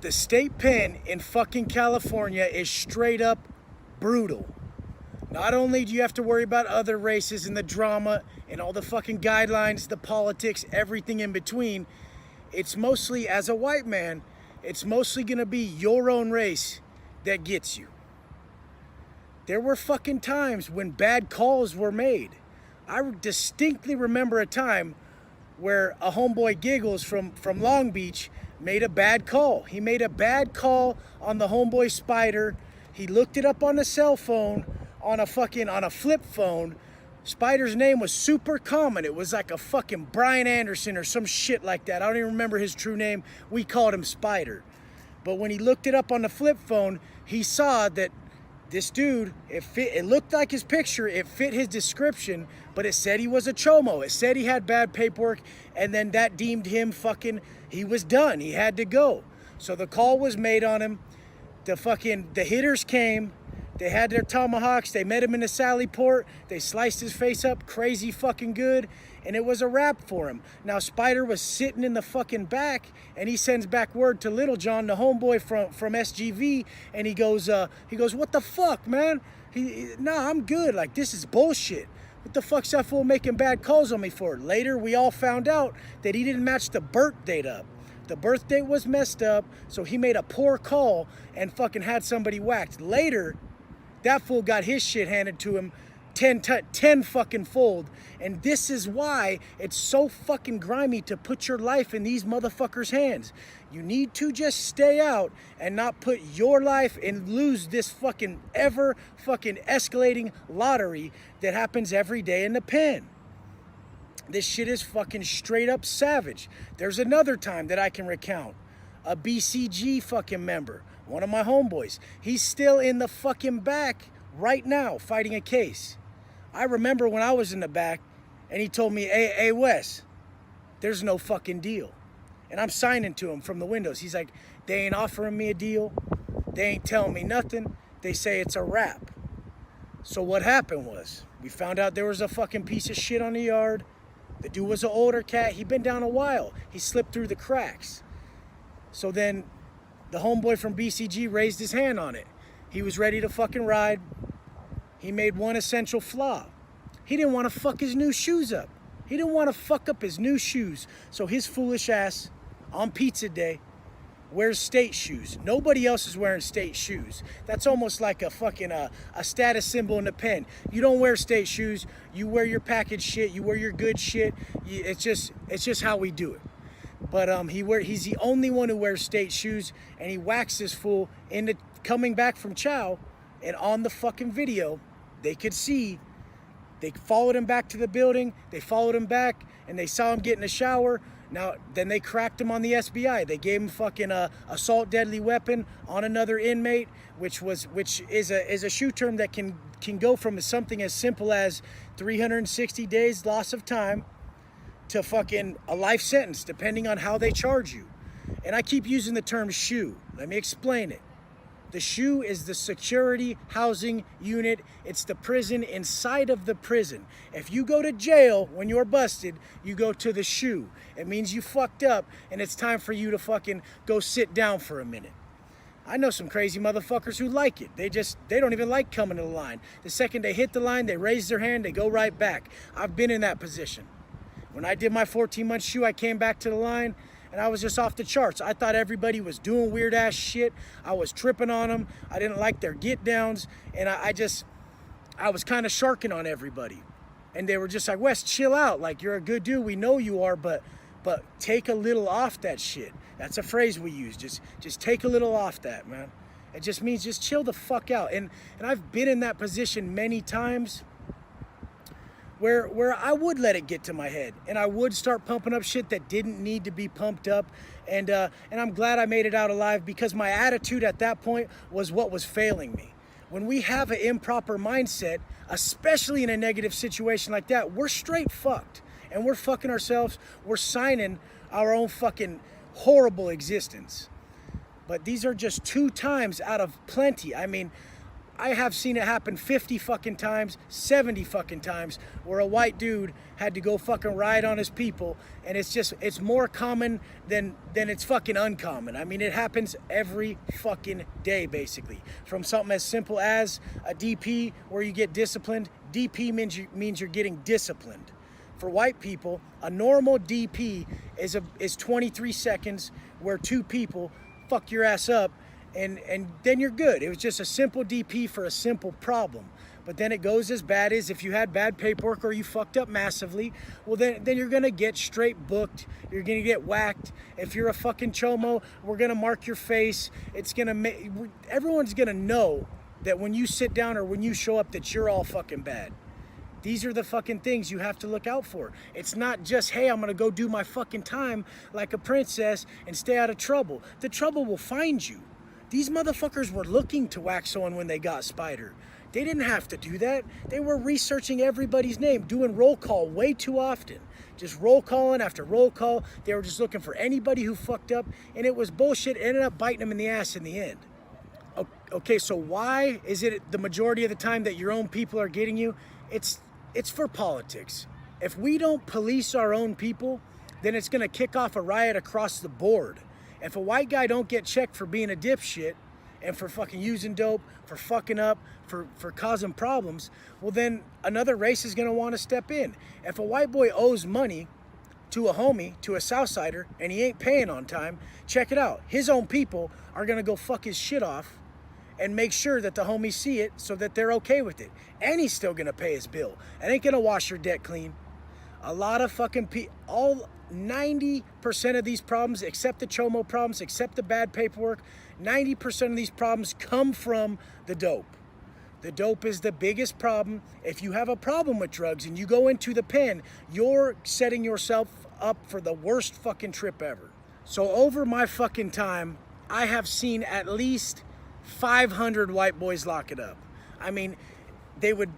The state pen in fucking California is straight up brutal. Not only do you have to worry about other races and the drama and all the fucking guidelines, the politics, everything in between, it's mostly, as a white man, it's mostly gonna be your own race that gets you. There were fucking times when bad calls were made. I distinctly remember a time where a homeboy Giggles from Long Beach made a bad call. He made a bad call on the homeboy Spider. He looked it up on the cell phone, on a flip phone. Spider's name was super common. It was like a fucking Brian Anderson or some shit like that. I don't even remember his true name. We called him Spider. But when he looked it up on the flip phone, he saw that this dude, it looked like his picture, it fit his description, but it said he was a chomo. It said he had bad paperwork, and then that deemed him he was done. He had to go. So the call was made on him. The hitters came. They had their tomahawks. They met him in the Sally Port. They sliced his face up crazy fucking good, and it was a wrap for him. Now Spider was sitting in the fucking back, and he sends back word to Little John, the homeboy from SGV, and he goes, "What the fuck, man? Nah, I'm good. Like, this is bullshit. What the fuck's that fool making bad calls on me for?" Later, we all found out that he didn't match the birth date up. The birth date was messed up, so he made a poor call and fucking had somebody whacked. Later, that fool got his shit handed to him 10 fucking fold. And this is why it's so fucking grimy to put your life in these motherfuckers' hands. You need to just stay out and not put your life and lose this fucking ever fucking escalating lottery that happens every day in the pen. This shit is fucking straight up savage. There's another time that I can recount. A BCG fucking member, one of my homeboys, he's still in the fucking back right now fighting a case. I remember when I was in the back and he told me, hey Wes, there's no fucking deal. And I'm signing to him from the windows. He's like, they ain't offering me a deal. They ain't telling me nothing. They say it's a wrap. So what happened was, we found out there was a fucking piece of shit on the yard. The dude was an older cat. He'd been down a while. He slipped through the cracks. So then the homeboy from BCG raised his hand on it. He was ready to fucking ride. He made one essential flaw. He didn't want to fuck his new shoes up. He didn't want to fuck up his new shoes. So his foolish ass, on pizza day, wears state shoes. Nobody else is wearing state shoes. That's almost like a fucking a status symbol in the pen. You don't wear state shoes. You wear your package shit. You wear your good shit. It's just how we do it. But he's the only one who wears state shoes, and he whacks this fool into coming back from chow, and on the fucking video, they could see, they followed him back to the building, they followed him back, and they saw him get in the shower. Now, then they cracked him on the SBI. They gave him fucking assault deadly weapon on another inmate, which is a shoe term that can go from something as simple as 360 days loss of time to fucking a life sentence, depending on how they charge you. And I keep using the term shoe. Let me explain it. The SHU is the security housing unit. It's the prison inside of the prison. If you go to jail when you're busted, you go to the SHU. It means you fucked up and it's time for you to fucking go sit down for a minute. I know some crazy motherfuckers who like it. They don't even like coming to the line. The second they hit the line, they raise their hand, they go right back. I've been in that position. When I did my 14-month SHU, I came back to the line and I was just off the charts. I thought everybody was doing weird ass shit. I was tripping on them. I didn't like their get downs. And I was kind of sharking on everybody. And they were just like, Wes, chill out. Like, you're a good dude. We know you are, but take a little off that shit. That's a phrase we use. Just take a little off that, man. It just means just chill the fuck out. And I've been in that position many times where I would let it get to my head and I would start pumping up shit that didn't need to be pumped up. And I'm glad I made it out alive, because my attitude at that point was what was failing me. When we have an improper mindset, especially in a negative situation like that, we're straight fucked and we're fucking ourselves. We're signing our own fucking horrible existence. But these are just 2 times out of plenty. I mean, I have seen it happen 50 fucking times, 70 fucking times, where a white dude had to go fucking ride on his people, and it's more common than it's fucking uncommon. I mean, it happens every fucking day, basically. From something as simple as a DP where you get disciplined. DP means you're getting disciplined. For white people, a normal DP is 23 seconds where two people fuck your ass up, and then you're good. It was just a simple DP for a simple problem. But then it goes as bad as if you had bad paperwork or you fucked up massively, well then you're gonna get straight booked. You're gonna get whacked. If you're a fucking chomo, we're gonna mark your face. Everyone's gonna know that when you sit down or when you show up that you're all fucking bad. These are the fucking things you have to look out for. It's not just, hey, I'm gonna go do my fucking time like a princess and stay out of trouble. The trouble will find you. These motherfuckers were looking to whack someone when they got Spider. They didn't have to do that. They were researching everybody's name, doing roll call way too often. Just roll calling after roll call. They were just looking for anybody who fucked up, and it was bullshit. It ended up biting them in the ass in the end. Okay, so why is it the majority of the time that your own people are getting you? It's for politics. If we don't police our own people, then it's gonna kick off a riot across the board. If a white guy don't get checked for being a dipshit and for fucking using dope, for fucking up, for causing problems, well then another race is gonna wanna step in. If a white boy owes money to a homie, to a Southsider, and he ain't paying on time, check it out. His own people are gonna go fuck his shit off and make sure that the homies see it so that they're okay with it. And he's still gonna pay his bill. It ain't gonna wash your debt clean. A lot of fucking all 90% of these problems, except the chomo problems, except the bad paperwork, 90% of these problems come from the dope. The dope is the biggest problem. If you have a problem with drugs and you go into the pen, you're setting yourself up for the worst fucking trip ever. So over my fucking time, I have seen at least 500 white boys lock it up. I mean, they would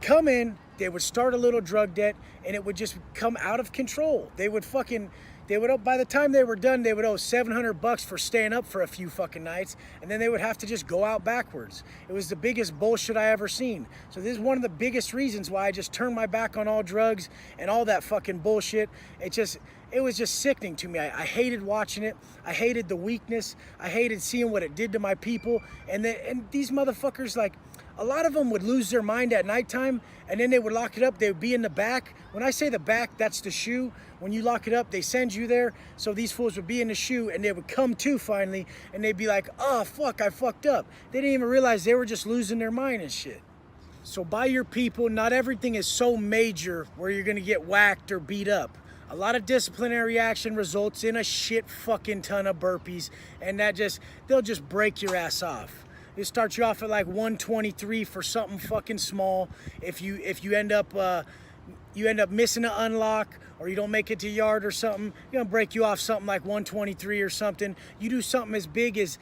come in, they would start a little drug debt, and it would just come out of control. By the time they were done, they would owe $700 for staying up for a few fucking nights, and then they would have to just go out backwards. It was the biggest bullshit I ever seen. So this is one of the biggest reasons why I just turned my back on all drugs and all that fucking bullshit. It was just sickening to me. I hated watching it. I hated the weakness. I hated seeing what it did to my people. And these motherfuckers, like, a lot of them would lose their mind at nighttime, and then they would lock it up. They would be in the back. When I say the back, that's the shoe. When you lock it up, they send you there. So these fools would be in the shoe, and they would come to finally, and they'd be like, oh, fuck, I fucked up. They didn't even realize they were just losing their mind and shit. So by your people, not everything is so major where you're going to get whacked or beat up. A lot of disciplinary action results in a shit fucking ton of burpees, and they'll just break your ass off. It starts you off at like 123 for something fucking small. If you end up missing an unlock, or you don't make it to yard or something, you're gonna break you off something like 123 or something. You do something as big as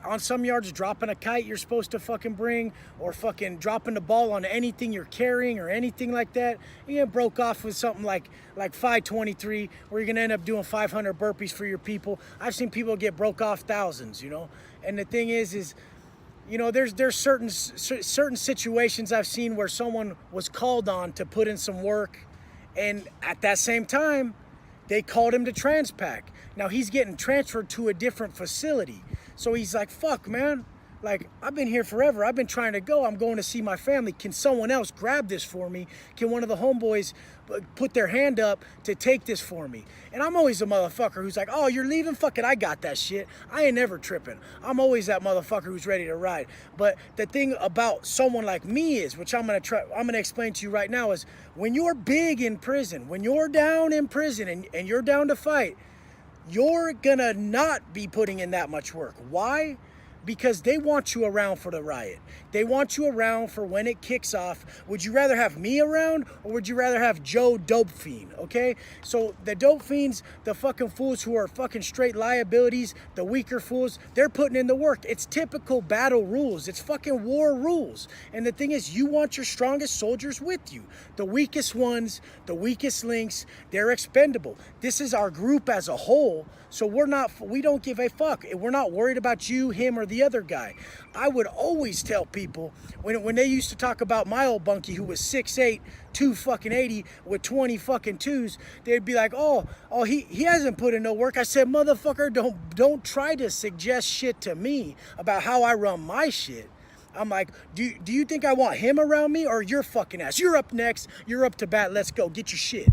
on some yards dropping a kite you're supposed to fucking bring, or fucking dropping the ball on anything you're carrying or anything like that. You get broke off with something like 523, where you're gonna end up doing 500 burpees for your people. I've seen people get broke off thousands, you know. And the thing is, you know, there's certain situations I've seen where someone was called on to put in some work, and at that same time, they called him to Transpac. Now he's getting transferred to a different facility. So he's like, fuck, man. Like, I've been here forever. I've been trying to go. I'm going to see my family. Can someone else grab this for me? Can one of the homeboys put their hand up to take this for me? And I'm always a motherfucker who's like, oh, you're leaving? Fuck it, I got that shit. I ain't never tripping. I'm always that motherfucker who's ready to ride. But the thing about someone like me is, which I'm gonna explain to you right now, is when you're big in prison, when you're down in prison and you're down to fight, you're gonna not be putting in that much work. Why? Because they want you around for the riot. They want you around for when it kicks off. Would you rather have me around, or would you rather have Joe Dope Fiend, okay? So the dope fiends, the fucking fools who are fucking straight liabilities, the weaker fools, they're putting in the work. It's typical battle rules. It's fucking war rules. And the thing is, you want your strongest soldiers with you. The weakest ones, the weakest links, they're expendable. This is our group as a whole, so we don't give a fuck. We're not worried about you, him, or the other guy. I would always tell people when they used to talk about my old bunkie who was 6'8", 280 with 20 fucking twos, they'd be like, oh, he hasn't put in no work. I said, motherfucker, don't try to suggest shit to me about how I run my shit. I'm like, do you think I want him around me or your fucking ass? You're up next. You're up to bat. Let's go. Get your shit.